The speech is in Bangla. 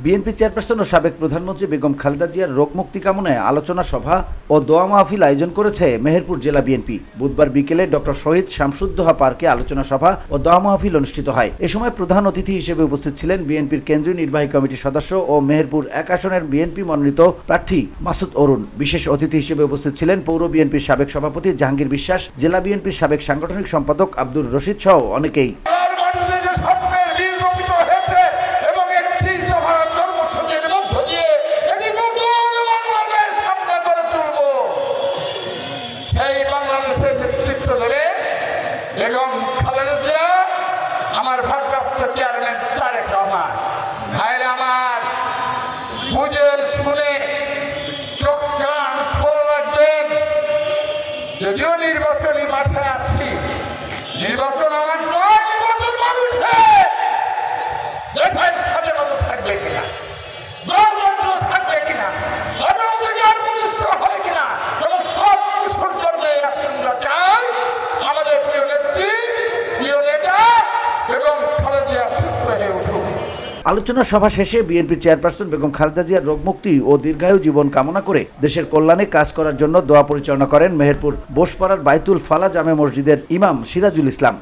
বিএনপি চেয়ারপারসন ও সাবেক প্রধানমন্ত্রী বেগম খালেদা জিয়ার রোগ মুক্তি কামনায় আলোচনা সভা ও দোয়া মাহফিল আয়োজন করেছে মেহেরপুর জেলা বিএনপি। বুধবার বিকেলে ডক্টর শহীদ শামসুদ্দোহা পার্কে আলোচনা সভা ও দোয়া মাহফিল অনুষ্ঠিত হয়। এ সময় প্রধান অতিথি হিসেবে উপস্থিত ছিলেন বিএনপির কেন্দ্রীয় নির্বাহী কমিটির সদস্য ও মেহেরপুর 1 আসনের বিএনপি মনোনীত প্রার্থী মাসুদ অরুণ। বিশেষ অতিথি হিসেবে উপস্থিত ছিলেন পৌর বিএনপির সাবেক সভাপতি জাহাঙ্গীর বিশ্বাস, জেলা বিএনপির সাবেক সাংগঠনিক সম্পাদক আব্দুর রশিদ সহ অনেকেই। বেগম খালেদা জিয়া, আমার ভারপ্রাপ্ত চেয়ারম্যান তারেক রহমান, ভাইরা আমার, বুঝে শুনে চোখ কান খোলা রাখবেন। যদিও নির্বাচনী মাঠে আছি, নির্বাচন আমার নয়, নির্বাচন মানুষের। দেশের স্বাধীনতা থাকবে কিনা, গণতন্ত্র থাকবে কিনা, অধিকার প্রতিষ্ঠিত হবে কিনা, এবং সব কিছুর জন্য আমরা চাই আমাদের প্রিয় নেত্রী, প্রিয় নেতা এবং খালেদা জিয়া সুস্থ হয়ে উঠুক। আলোচনা সভা শেষে বিএনপি চেয়ারপারসন বেগম খালেদা জিয়ার রোগমুক্তি ও দীর্ঘায়ু জীবন কামনা করে দেশের কল্যাণে কাজ করার জন্য দোয়া পরিচালনা করেন মেহেরপুর বোসপাড়ার বাইতুল ফালা জামে মসজিদের ইমাম সিরাজুল ইসলাম।